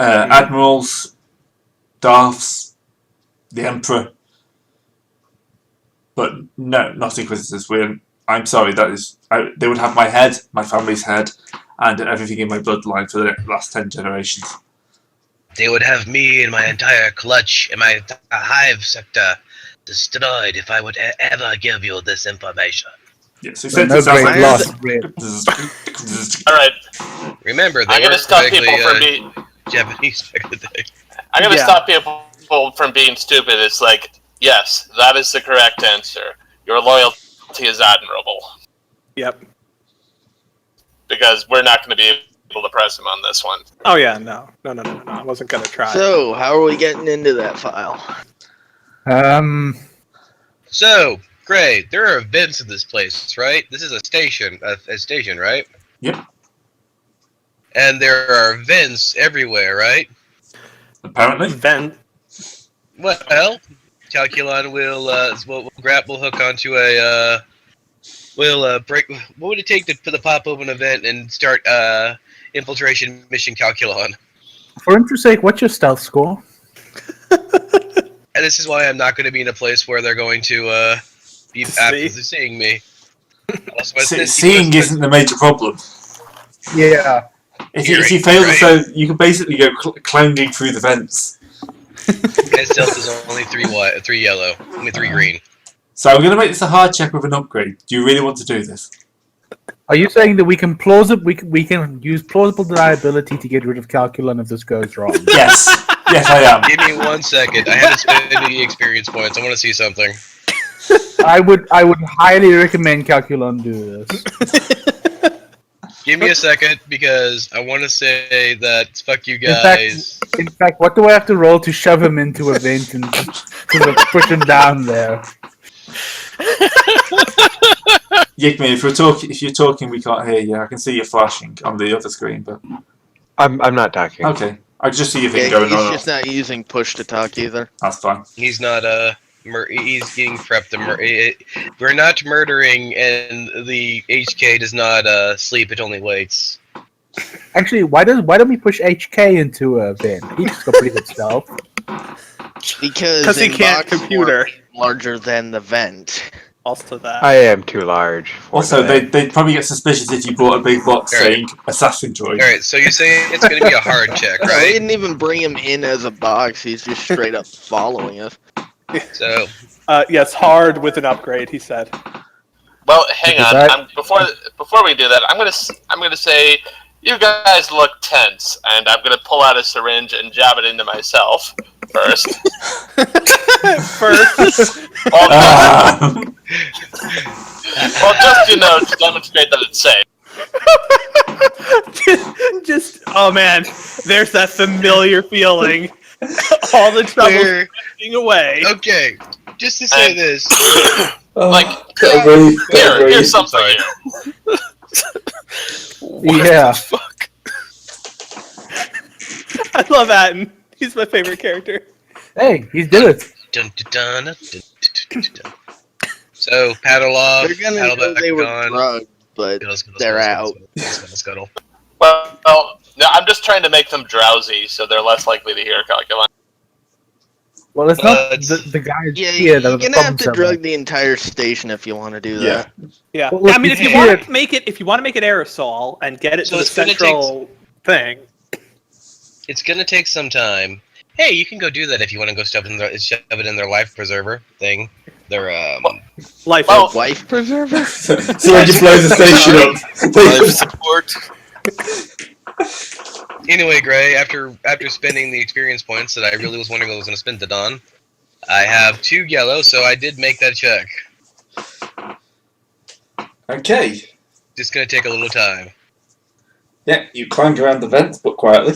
admirals, Darths, the Emperor. But no, not Inquisitors. I'm sorry, they would have my head, my family's head, and everything in my bloodline for the last 10 generations. They would have me and my entire clutch and my entire hive sector destroyed if I would ever give you this information. Yeah, so no great loss. Alright. Remember, I'm going to stop people from being... Japanese back in the day. I'm going to stop people from being stupid. It's like, yes, that is the correct answer. Your loyalty is admirable. Yep. Because we're not going to be able to press him on this one. Oh yeah, no. I wasn't going to try. So, how are we getting into that file? So, Gray, there are events in this place, right? This is a station, right? Yep. And there are vents everywhere, right? Apparently. Vent. Well, Calculon will grapple hook onto a break. What would it take to pop open a vent and start infiltration mission Calculon? For interest's sake, what's your stealth score? And this is why I'm not going to be in a place where they're going to be after seeing me. Seeing isn't the major problem. Yeah. If you fail to throw, you can basically go clouding through the vents. My stealth is only 3 yellow, only 3 green. So I'm going to make this a hard check with an upgrade. Do you really want to do this? Are you saying that we can we can use plausible deniability to get rid of Calculon if this goes wrong? Yes. Yes, I am. Give me 1 second. I haven't spent any experience points. I want to see something. I would highly recommend Calculon do this. Give me a second, because I want to say that fuck you guys. In fact, what do I have to roll to shove him into a vent and sort of push him down there? Yigme, if you're talking, we can't hear you. I can see you flashing on the other screen, but I'm not talking. Okay, I just see your thing going on. He's just not using push to talk either. That's fine. He's not he's getting prepped to we're not murdering, and the HK does not sleep. It only waits. Actually, why don't we push HK into a vent? He's just got pretty good stealth. Because he can't computer larger than the vent. Also that. I am too large. Also, they'd probably get suspicious if you bought a big box saying assassin droid. Alright, so you're saying it's going to be a hard check, No, right? we didn't even bring him in as a box. He's just straight up following us. So, yes, hard with an upgrade, he said. Well, hang on. Before we do that, I'm gonna say you guys look tense, and I'm gonna pull out a syringe and jab it into myself first. Well, just to demonstrate that it's safe. just oh man, there's that familiar feeling. All the trouble getting away. Okay, just to say this. Here's something for you. Yeah. Fuck. I love Atten. He's my favorite character. Hey, he's did it. Dun, dun, dun, dun, dun, dun, dun. So, paddle off, They're gonna paddle know back they were on. drugged, but they're out. Scuttle. Well, no, I'm just trying to make them drowsy, so they're less likely to hear Calculon. Well, it's not the guys here that are the you're gonna have to problem drug the entire station if you want to do that. Yeah. Well, I mean, if you want to make it aerosol and get it to the central thing, it's gonna take some time. Hey, you can go do that if you want to go shove it in their life preserver thing. Their life preserver. So I just blow the station up. Life support. Anyway, Gray, after spending the experience points that I really was wondering what I was going to spend it on, I have 2 yellow, so I did make that check. Okay. Just going to take a little time. Yeah, you clang around the vents, but quietly.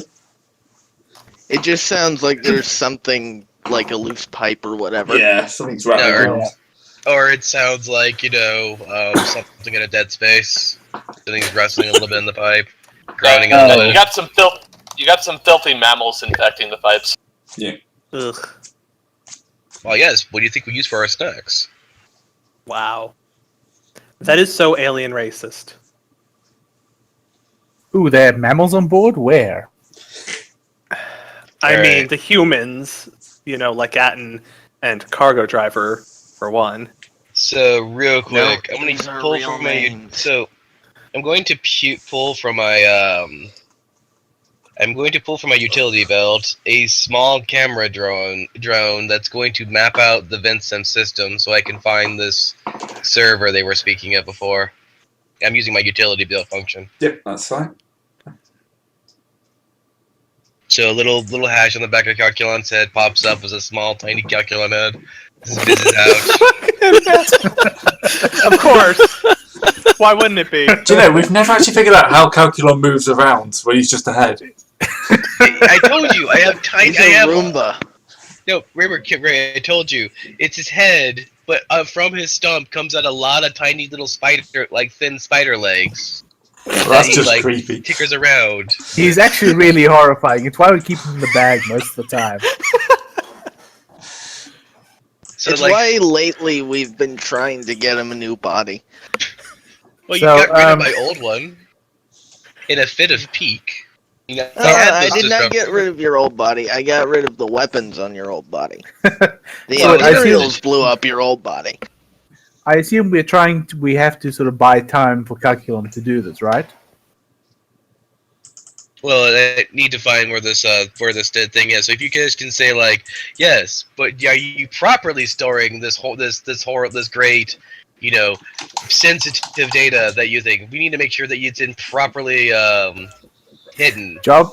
It just sounds like there's something like a loose pipe or whatever. Yeah, something's rattling around. Or it sounds like, something in a dead space. Something's wrestling a little bit in the pipe. Grounding a little. You got some filthy mammals infecting the pipes. Yeah. Ugh. Well, yes. What do you think we use for our snacks? Wow. That is so alien racist. Ooh, they have mammals on board? Where? I mean, Alright. the humans, like Atten and Cargo Driver, for one. So real quick, I'm these gonna are pull real from my. names. So I'm going to pull from my. I'm going to pull from my utility belt a small camera drone that's going to map out the VentSim system so I can find this server they were speaking of before. I'm using my utility belt function. Yep, that's fine. So a little hash on the back of Calculon's head pops up as a small, tiny Calculon head. Zizzes out. Of course. Why wouldn't it be? Do you know, we've never actually figured out how Calculon moves around when he's just ahead. I told you, I have tiny. He's a Roomba. No, remember, Ray, I told you, it's his head, but from his stump comes out a lot of tiny little thin spider legs. Well, that's he, just creepy. Tickers around. He's actually really horrifying. It's why we keep him in the bag most of the time. So, It's why lately we've been trying to get him a new body. Well, you So, got rid of my old one in a fit of pique. You know, I did not get rid of your old body. I got rid of the weapons on your old body. The So I Imperials blew up your old body. I assume we have to sort of buy time for Calculon to do this, right? Well, I need to find where this dead thing is. So if you guys can say like, yes, but are you properly storing this great, sensitive data that you think we need to make sure that it's in properly hidden. To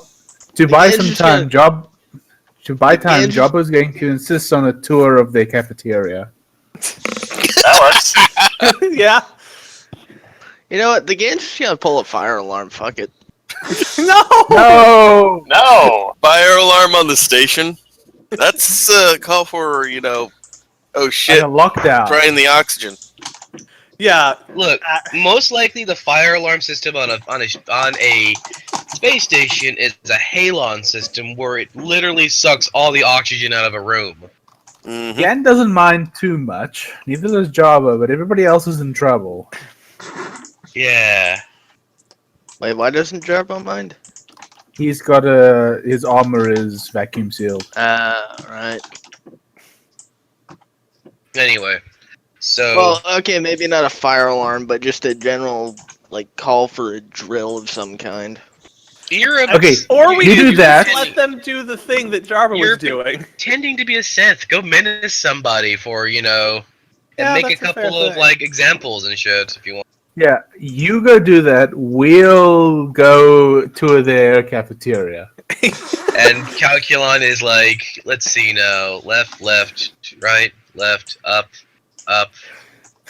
buy some just time. game's Job is going to insist on a tour of their cafeteria. That works. Yeah. You know what? The game's just gonna pull a fire alarm. Fuck it. No! No. No. Fire alarm on the station? That's a call for, oh shit, And a lockdown. trying the oxygen. Yeah. Look, most likely the fire alarm system on a space station is a halon system where it literally sucks all the oxygen out of a room. Mm-hmm. Gan doesn't mind too much. Neither does Java, but everybody else is in trouble. Yeah. Wait, why doesn't Jarbo mind? He's got his armor is vacuum sealed. Right. Anyway, so Well, okay, maybe not a fire alarm, but just a general, call for a drill of some kind. you're Okay, Or we You could do that. just let them do the thing that Jarva You're was doing. pretending to be a Seth. Go menace somebody for and Yeah, make a that's a fair couple of thing. examples and shit if you want. Yeah, you go do that. We'll go tour their cafeteria. And Calculon is like, let's see now, left, right, left, up. A,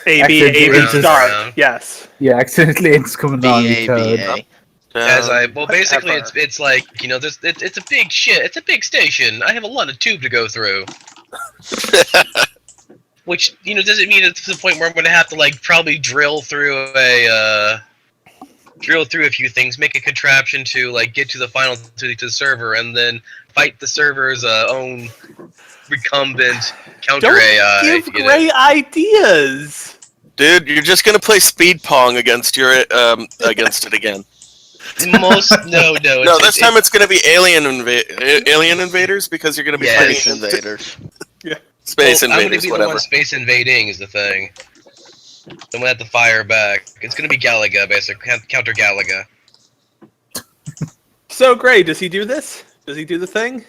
B, A, B, Accidentally start. around. Yes. Yeah, accidentally ends Commandant Code. BABA. Basically Whatever. it's like it's a big shit. It's a big station. I have a lot of tube to go through. Which doesn't mean it's to the point where I'm going to have to probably drill through a few things, make a contraption to get to the final to the server, and then fight the server's own recumbent counter Don't AI. give great ideas. Dude, you're just gonna play speed pong against against it again. No. No, this time it's gonna be alien invaders because you're gonna be Yeah, fighting Space invaders. space I'm going to invaders, be the whatever. one space invading is the thing. I'm going to have to fire back. It's going to be Galaga, basically. Counter Galaga. So, Gray, does he do this? Does he do the thing?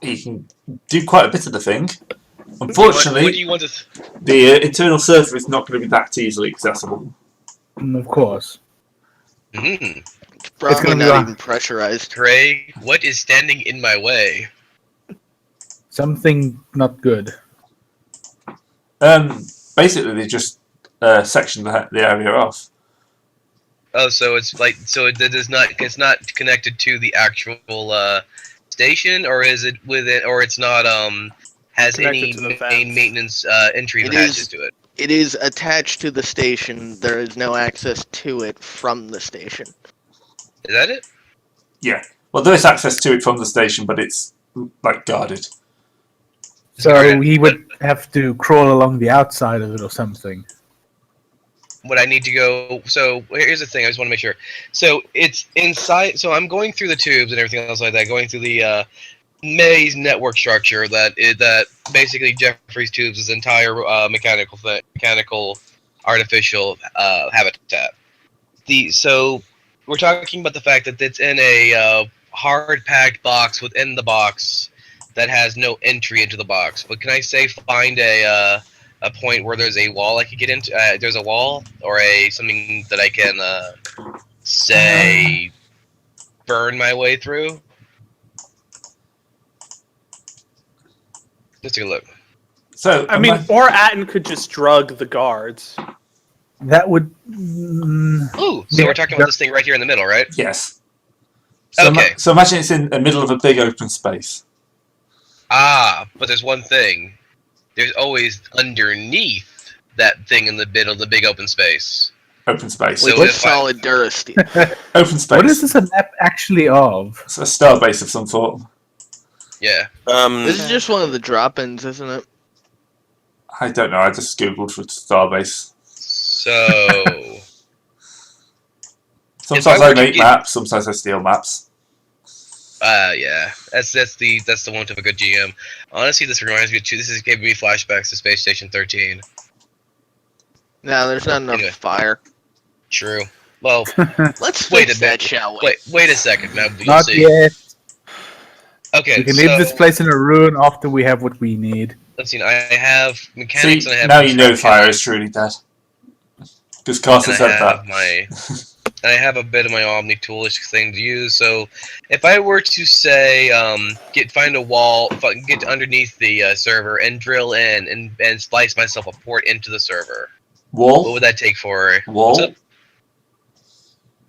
He can do quite a bit of the thing. What Unfortunately, do you want to... the internal server is not going to be that easily accessible. Of course. Mm-hmm. It's probably gonna be not on- even pressurized. Trey, what is standing in my way? Something not good. Basically, they just sectioned the area off. Oh, so it's it's not connected to the actual station, or is it within, or it's not has Connected any to the main fence. maintenance entry It hatches is- to it? It is attached to the station. There is no access to it from the station. Is that it? Yeah. Well, there is access to it from the station, but it's guarded. So Guarded. he would have to crawl along the outside of it or something. What I need to go. So here's the thing. I just want to make sure. So it's inside. So I'm going through the tubes and everything else like that. Going through the maze network structure that basically Jeffrey's Tubes' entire mechanical artificial habitat. So we're talking about the fact that it's in a hard packed box within the box that has no entry into the box. But can I say find a point where there's a wall I could get into? There's a wall or something that I can say burn my way through. Let's take a look. So I mean, or Atten could just drug the guards. That would. Ooh, so we're talking about this thing right here in the middle, right? yes. So, Okay. so imagine it's in the middle of a big open space. But there's one thing. There's always underneath that thing in the middle of the big open space. Open space. So With if I- solid Durasteel. Open space. What is this a map actually of? It's a star base of some sort. Yeah. This is just one of the drop-ins, isn't it? I don't know. I just googled for starbase. So Sometimes I I were to make get- maps. Sometimes I steal maps. yeah. That's the one of a good GM. Honestly, this reminds me of this is giving me flashbacks to Space Station 13. No, there's not enough Anyway. fire. True. Well, Let's Wait fix a that, bit. shall we? wait a second. Now you'll Not see. yet. Okay. We can so, leave this place in a ruin after we have what we need. Let's see. I have See, mechanics and I have now you know construction, fire is truly dead. Because Carter and said I that. I have a bit of my Omni toolish thing to use. So, if I were to say, find a wall, get underneath the server and drill in and splice myself a port into the server, what Wall? would that take for? Wall? What's up?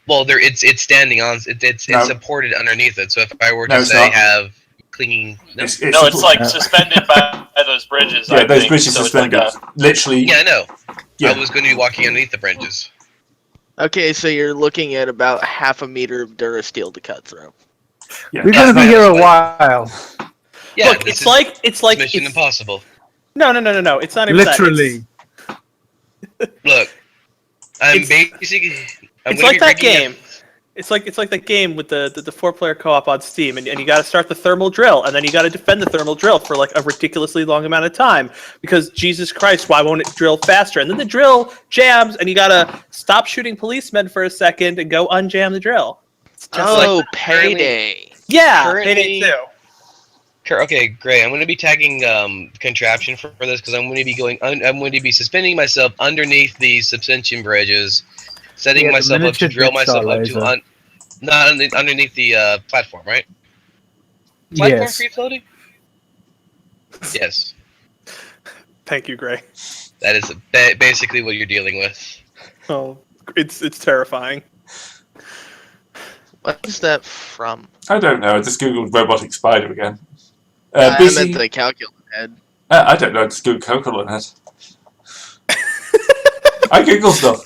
Well, it's standing on it's No. supported underneath it. So if I were No, to it's say not. have cleaning, no. It's No, it's like Uh, suspended by those bridges. yeah, I those think. bridges So it's like suspended. Literally. Yeah, I know. Yeah. I was going to be walking underneath the bridges. Okay, so you're looking at about half a meter of Durasteel to cut through. Yeah. We're Yeah, gonna be no, here a it's while. Yeah, Look, this it's like Mission it's, Impossible. no. It's not even that. Literally. Look, I'm It's- basically. I'm It's gonna like be that rigging game. It's like that game with the 4-player co-op on Steam, and you got to start the thermal drill, and then you got to defend the thermal drill for like a ridiculously long amount of time because Jesus Christ, why won't it drill faster? And then the drill jams, and you got to stop shooting policemen for a second and go unjam the drill. It's just Oh, like payday. yeah, currently- Payday 2. Okay, great. I'm going to be tagging contraption for this because I'm going to be I'm going to be suspending myself underneath the suspension bridges, setting Yeah, the myself up to miniature drill myself jigsaw up to laser. not underneath the platform, right? Platform Yes. free floating? Yes. Thank you, Gray. That is basically what you're dealing with. Oh, it's terrifying. What is that from? I don't know. I just googled robotic spider again. I busy. meant the calculus head. I don't know. I just googled coconut head. I google stuff.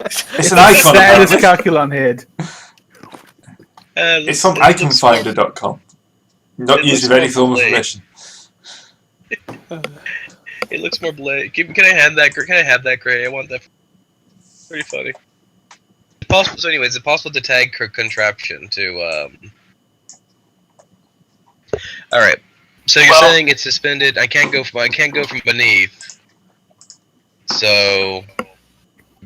It's an icon. Status apparently. calculon head. It's from iconfinder.com. Not It used looks with any more form of blade. permission. It looks more blade. Can I have that? Can I have that, Gray? I want that. Pretty funny. Possible. So, anyways, is it possible to tag contraption to? All right. So you're Well- saying it's suspended. I can't go from beneath. So. But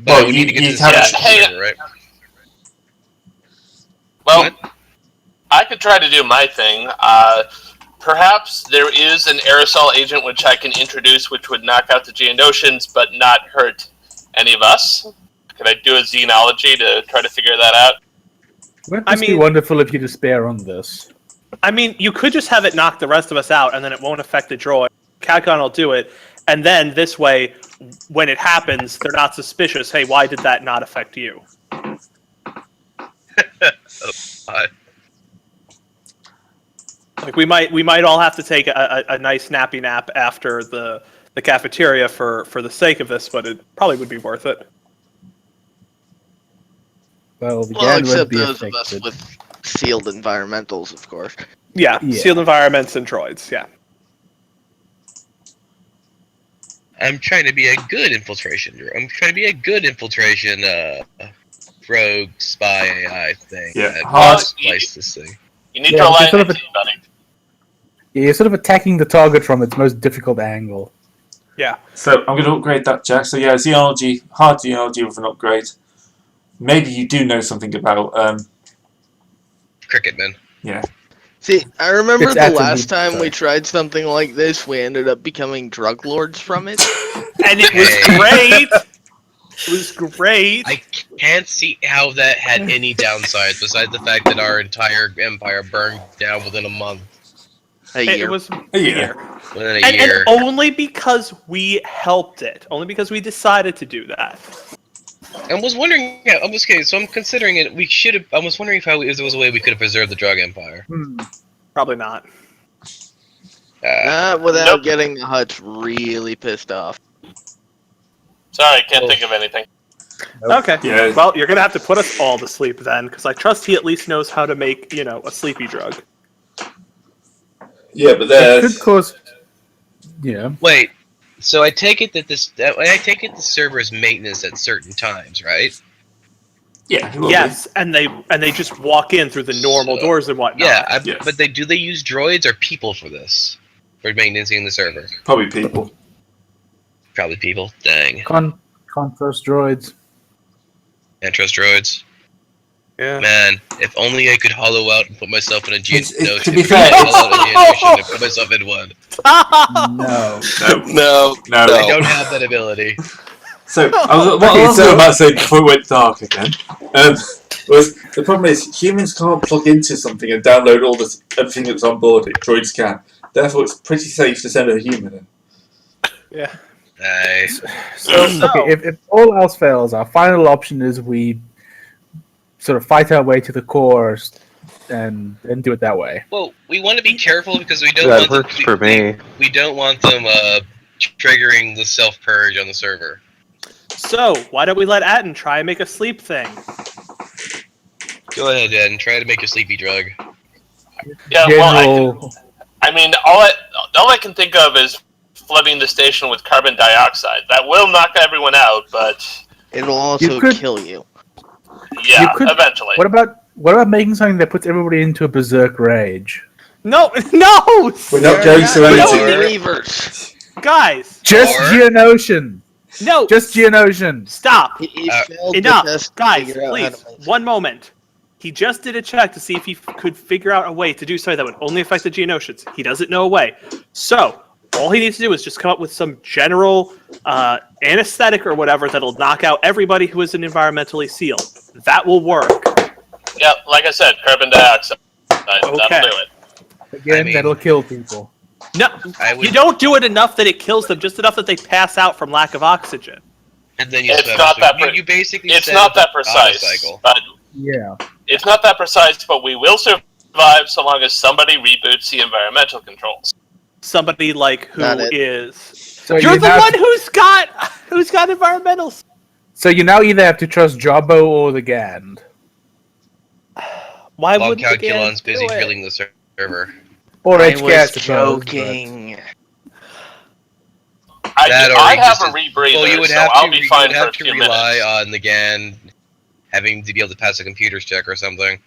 Well, I would need to get you to the have center a- of the Hey, server, right? Well, What? I could try to do my thing. Perhaps there is an aerosol agent which I can introduce, which would knock out the Geonosians, but not hurt any of us. Could I do a xenology to try to figure that out? Wouldn't I this be mean- wonderful if you despair on this? I mean, you could just have it knock the rest of us out, and then it won't affect the droid. Calcon will do it, and then this way, when it happens, they're not suspicious. Hey, why did that not affect you? Like we might all have to take a nice nappy nap after the cafeteria for the sake of this, but it probably would be worth it. Well, the Well, guard except won't be those of us affected. with sealed environmentals, of course. Yeah, Yeah. sealed environments and droids. Yeah. I'm trying to be a good infiltration. I'm trying to be a good infiltration. Rogue spy AI thing. Yeah, that hard. splice this thing. You need Yeah, to but align you sort it, of- buddy. You're sort of attacking the target from its most difficult angle. Yeah. So I'm going to upgrade that, Jack. So yeah, Xenology, hard Xenology with an upgrade. Maybe you do know something about Cricket, man. yeah. See, I remember It's the actually- last time we sorry. tried something like this, we ended up becoming drug lords from it. And it was Hey. great. It was great. I can't see how that had any downsides besides the fact that our entire empire burned down within a month, A It year. was A year. year. within a And year. only because we helped it. Only because we decided to do that. I was wondering. Yeah, I was okay. So I'm considering it. We should have. I was wondering if there was a way we could have preserved the drug empire. Probably not. Not without Nope. getting the Hutts really pissed off. Sorry, can't think of anything. Okay. Yeah. Well, you're gonna have to put us all to sleep then, because I trust he at least knows how to make, a sleepy drug. Yeah, but It could cause. Yeah. Wait. So I take it that the server is maintenance at certain times, right? yeah. it will be. Yes, and they just walk in through the normal So- doors and whatnot. Yeah, Yes. but do they use droids or people for this? For maintaining the server? Probably people. Probably people. Dang. Can't trust droids. And trust droids. Yeah. Man, if only I could hollow out and put myself in a It's- no, to be fair, hollow out a generation and put myself in one. No. No. No. No. I don't have that ability. So what I Okay, was so- about to say before it went dark again was the problem is humans can't plug into something and download everything that's on board it. Droids can. Therefore, it's pretty safe to send a human in. Yeah. Nice. Okay, if all else fails, our final option is we sort of fight our way to the core and do it that way. Well, we want to be careful because we don't That want works for me. We don't want them triggering the self purge on the server. So why don't we let Atten try and make a sleep thing? Go ahead, Ed, and try to make a sleepy drug. Yeah, well, General, I mean, all I can think of is flooding the station with carbon dioxide. That will knock everyone out, but It'll also You could- kill you. yeah, You could- eventually. what about making something that puts everybody into a berserk rage? No, We're not going They're Serenity. not believers. guys, Just Or- Geonosian! no, Just Geonosian! stop. He failed the Enough, test to guys, figure out how please, to make one moment. He just did a check to see if he could figure out a way to do something that would only affect the Geonosians. He doesn't know a way. So, all he needs to do is just come up with some general anesthetic or whatever that'll knock out everybody who isn't environmentally sealed. That will work. Yeah, like I said, carbon dioxide. Okay. That'll do it. Again, I mean- that'll kill people. No, I would, you don't do it enough that it kills them, just enough that they pass out from lack of oxygen. and then you It's swim. not So that you, pre- you basically It's set not up that an precise, auto-cycle. but Yeah. it's not that precise. But we will survive so long as somebody reboots the environmental controls. Somebody like who Not it. is. So You're you the now- one who's got environmentals. So you now either have to trust Jabbo or the Gand. Why While would Calculon's busy filling the server. Or I HK, was suppose, but- joking. That or I you have just- a rebreather, Well, you would so have I'll to, be you fine would for a have to few rely minutes. on the GAN having to be able to pass a computer's check or something.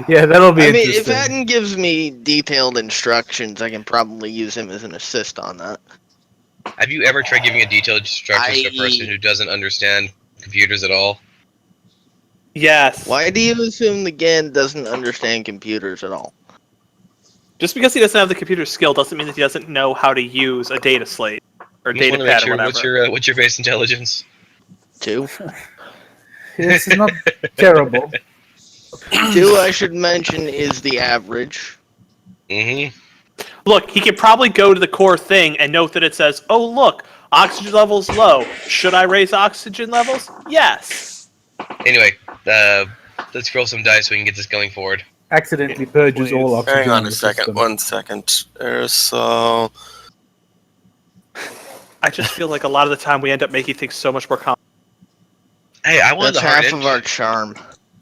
Yeah, that'll be I mean, if interesting. Atten gives me detailed instructions, I can probably use him as an assist on that. Have you ever tried giving a detailed instructions to a person I- who doesn't understand computers at all? Yes. Why do you assume the GAN doesn't understand computers at all? Just because he doesn't have the computer skill doesn't mean that he doesn't know how to use a data slate or Just data wanna make pad or sure whatever. what's your base intelligence? 2. This is not terrible. 2, I should mention, is the average. Mm-hmm. Look, he could probably go to the core thing and note that it says, "Oh, look, oxygen levels low. Should I raise oxygen levels?" Yes. Anyway, let's roll some dice so we can get this going forward. Accidentally purges all oxygen. Hang on in a the second. system. 1 second. Aerosol. I just feel like a lot of the time we end up making things so much more complex. Hey, I wanted That's the hard half entry. of our charm.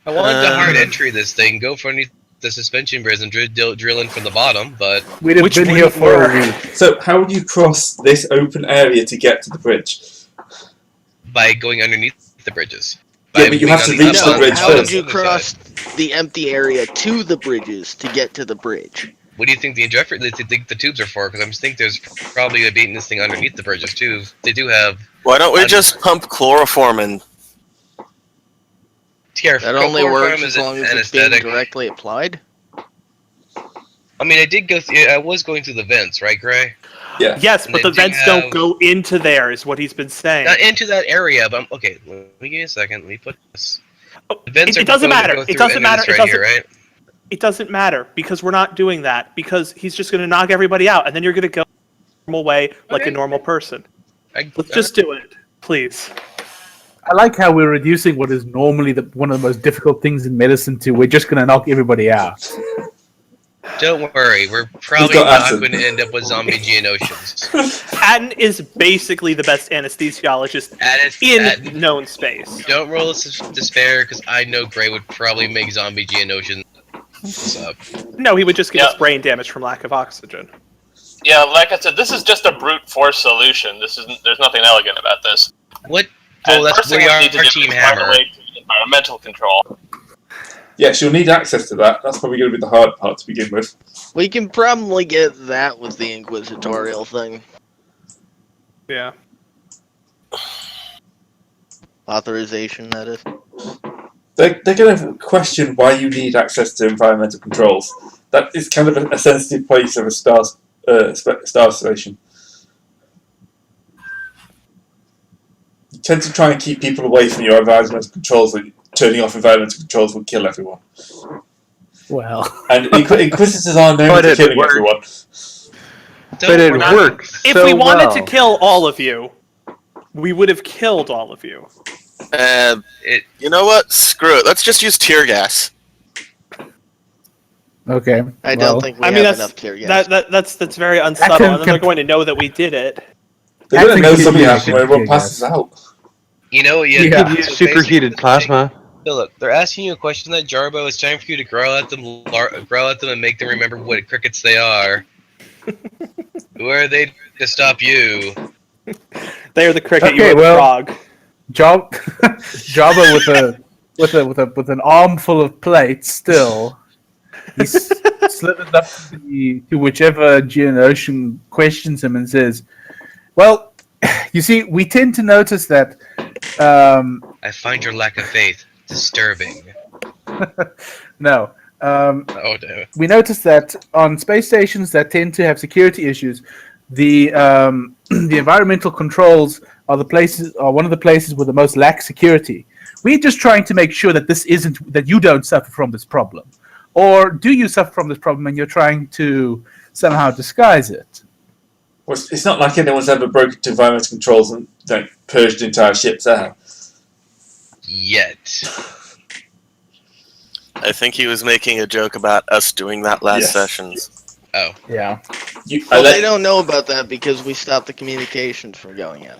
I wanted the hard Um, entry of this thing. Go for underneath the suspension bridge and drill in from the bottom, but We'd have Which been here wouldn't for work. a week. So how would you cross this open area to get to the bridge? by going underneath the bridges. Yeah, but you have to reach the No, bridge how first. would you cross the empty area to the bridges to get to the bridge? What do you think the tubes are for? Because I think there's probably a maintenance thing underneath the bridges too. They do have. Why don't we just pump chloroform in? That only works as long as it's being directly applied? I mean, I was going through the vents, right, Gray? Yeah. Yes, And but they the do vents don't go into there, is what he's been saying. Not into that area, but okay. Let me give you a second. Let me put this. Oh, The vents it are doesn't proposed to matter. go It through doesn't and then matter. it's It right doesn't. here, right? It doesn't matter because we're not doing that because he's just going to knock everybody out, and then you're going to go the normal way like a normal person. Let's just do it, please. I like how we're reducing what is normally one of the most difficult things in medicine to we're just going to knock everybody out. Don't worry, we're probably got not acid. going to end up with zombie Geonosians. Patton is basically the best anesthesiologist in known space. Don't roll us despair, because I know Gray would probably make zombie Geonosians up. No, he would just get his brain damage from lack of oxygen. Yeah, like I said, this is just a brute force solution. There's nothing elegant about this. What? And Well, that's first thing we we are need to our do Team is find a Hammer. way to environmental control. Yes, you'll need access to that. That's probably going to be the hard part to begin with. We can probably get that with the inquisitorial thing. Yeah. Authorization, that is. They're going to question why you need access to environmental controls. That is kind of a sensitive place of a star station. You tend to try and keep people away from your environmental controls. Like turning off environmental controls will kill everyone. Well, And Inquisitors are known But for it killing works. everyone. But it works If so we wanted well. to kill all of you, we would have killed all of you. You know what? Screw it. Let's just use tear gas. okay. I well, don't think we I mean, have enough tear gas. that's very unsubtle, and then they're going to know that we did it. They're going to know That's something a happened when everyone good passes guess. out. You know, You Yeah. could use so superheated basically, plasma. Philip, they're asking you a question that Jarbo. It's time for you to growl at them, and make them remember what crickets they are. Who are they to stop you? They are the cricket. You Okay, are the well- frog. Jabba with an arm full of plates still. He slithers up to whichever Geonosian questions him and says, "Well, you see, we tend to notice that." I find your lack of faith disturbing. No. Oh no. We notice that on space stations that tend to have security issues, the the environmental controls are one of the places with the most lax security. We're just trying to make sure that that you don't suffer from this problem, or do you suffer from this problem and you're trying to somehow disguise it? Well, it's not like anyone's ever broken into environmental controls and purged the entire ship's air. Yet. I think he was making a joke about us doing that last Yes. sessions. Oh. Yeah. Well, they don't know about that because we stopped the communications from going in.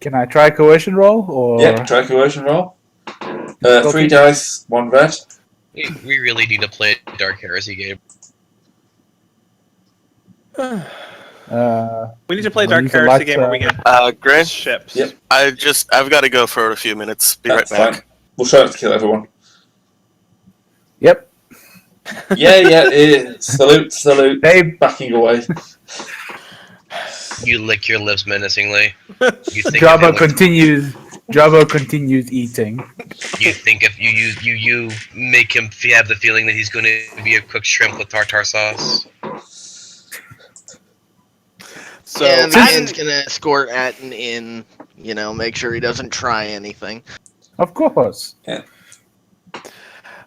Can I try a coercion roll? Or Yeah, try coercion roll. 3 dice, 1 red. We really need to play a Dark Heresy game. We need to play Well, Dark these are Heresy lots, game where we get Grant, ships. Yep. I've got to go for a few minutes. Be That's right back. fine. We'll try not to kill everyone. Yep. Yeah. Salute. They Backing away. You lick your lips menacingly. You think Jabba continues eating. You think if you make him have the feeling that he's going to be a cooked shrimp with tartar sauce. So Yeah, and Patton- Ian's gonna escort Atten in, make sure he doesn't try anything. Of course.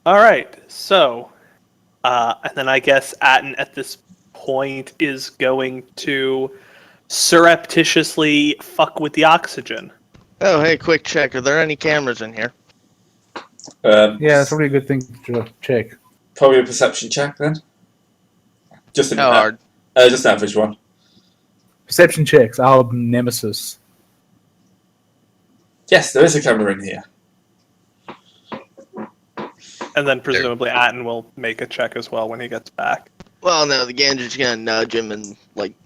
all right. So, and then I guess Atten at this point is going to surreptitiously fuck with the oxygen. Oh, hey, quick check. Are there any cameras in here? Yeah, that's probably a good thing to check. Probably a perception check then. Just How hard? Just an average one. Perception checks, our nemesis. Yes, there is a camera in here. And then presumably Atten will make a check as well when he gets back. Well, no, the Ganger's gonna nudge him and,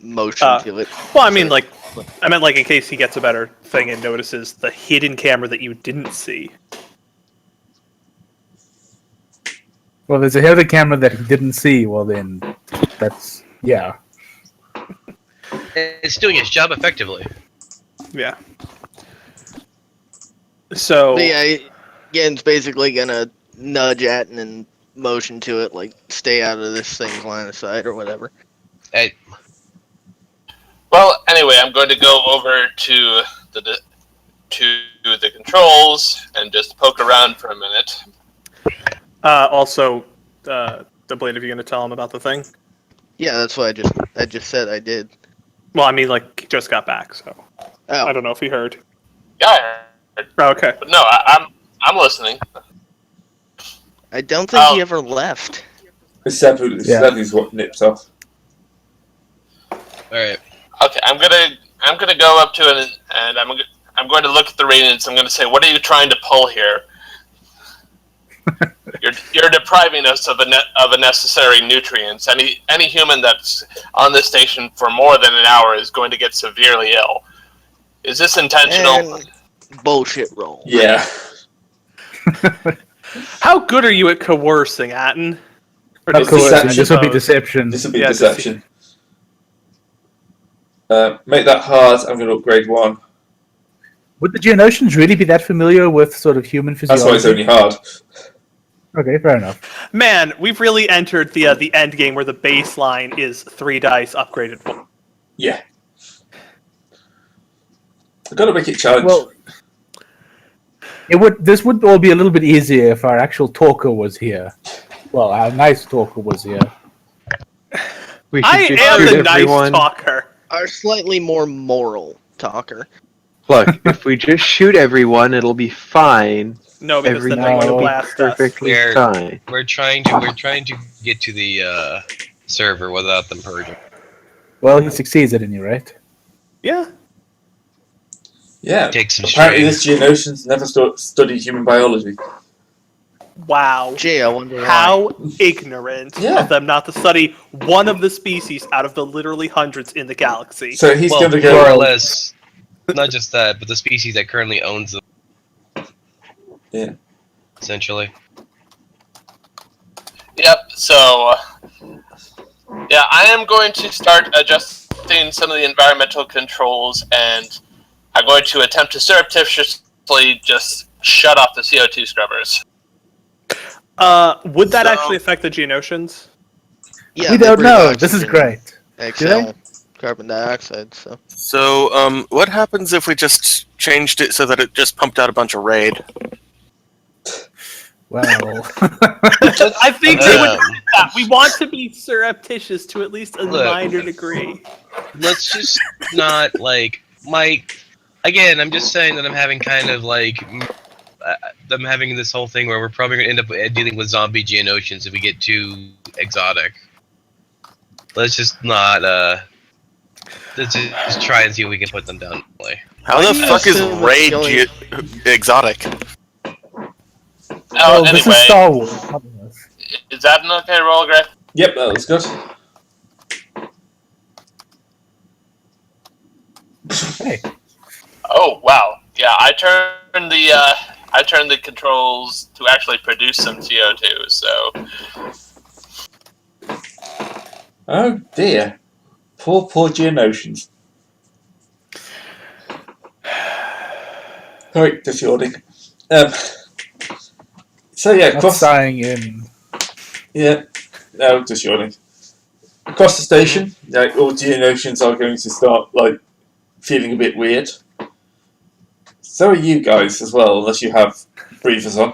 motion to it. Well, I mean, I meant in case he gets a better thing and notices the hidden camera that you didn't see. Well, there's a head of the camera that he didn't see. Well, then, that's yeah. It's doing its job effectively. Yeah. So But yeah, Gen's basically gonna nudge Atten and motion to it, like, stay out of this thing's line of sight or whatever. Hey, Well, anyway, I'm going to go over to the controls and just poke around for a minute. also, the Blade, if you're going to tell him about the thing. Yeah, that's what I just said I did. Well, I mean, like, he just got back, so Oh, I don't know if he heard. Yeah, I heard. Oh, okay. But no, I'm listening. I don't think he ever left. It's Seb who's what nips off. alright. Okay, I'm gonna go up to it and I'm going to look at the radiance. I'm going to say, "What are you trying to pull here? You're depriving us of a necessary nutrients. Any human that's on this station for more than an hour is going to get severely ill. Is this intentional?" And bullshit roll. Yeah. How good are you at coercing, Atten? Or That's deceit, deception. I This would be suppose? deception. This will be Yeah, deception. Make that hard. I'm going to upgrade 1. Would the Geonosians really be that familiar with sort of human That's physiology? why it's only hard. Okay, fair enough. Man, we've really entered the end game where the baseline is 3 dice upgraded. Yeah. I've got to make it challenge. Well, this would all be a little bit easier if our actual talker was here. Well, our nice talker was here. We I should am just the shoot nice everyone. talker. Our slightly more moral talker. Look, if we just shoot everyone, it'll be fine. No, because Everything then they will would be blast us. perfectly We're- fine. We're trying to get to the server without them purging. Well, he succeeds at any rate. Yeah. yeah. Take some Apparently, strain. this Geonosians never studied human biology. Wow. Gee, I wonder why. How ignorant Yeah. of them not to study one of the species out of the literally hundreds in the galaxy. So he's Well, going to more go. or less, not just that, but the species that currently owns them. Yeah. Essentially. Yep. So, yeah, I am going to start adjusting some of the environmental controls, and I'm going to attempt to surreptitiously just shut off the CO2 scrubbers. Would that So- actually affect the Geonosians? Yeah, We they don't breathe know. This is oxygen, great. Exhale carbon dioxide, so. So, what happens if we just changed it so that it just pumped out a bunch of raid? Well, I think they would. Um, Yeah, we want to be surreptitious to at least a Look. minor degree. let's just not again, I'm just saying that I'm having kind of I'm having this whole thing where we're probably going to end up dealing with zombie Geonosians if we get too exotic. Let's just not let's just try and see if we can put them down. How the you fuck is assume raid it's exotic? Oh, this is anyway, Star Wars. is that an okay roll, Greg? Yep, that was good. Hey, Oh wow, yeah. I turned the controls to actually produce some CO2. So Oh dear. Poor Geonosians. Sorry, just yawning. So yeah, not sighing in. Yeah, no, just yawning. Across the station, all Geonosians are going to start feeling a bit weird. So are you guys as well, unless you have breathers on.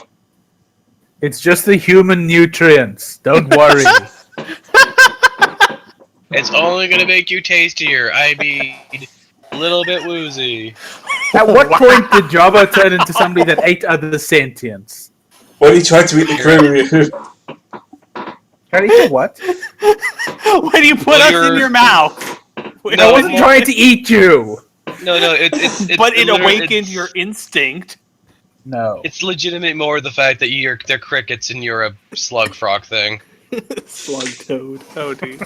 It's just the human nutrients. Don't worry. It's only going to make you tastier. I mean, a little bit woozy. At what point did Jabba turn into somebody that ate other sentients? When he tried to eat the crew. Trying to eat what? When you put Well, us you're- in your mouth. I wasn't trying to eat you. No, it's But it literally- awakened it's- your instinct. No. It's legitimate more the fact that they're crickets and you're a slug frog thing. Slug toad. Oh, dude.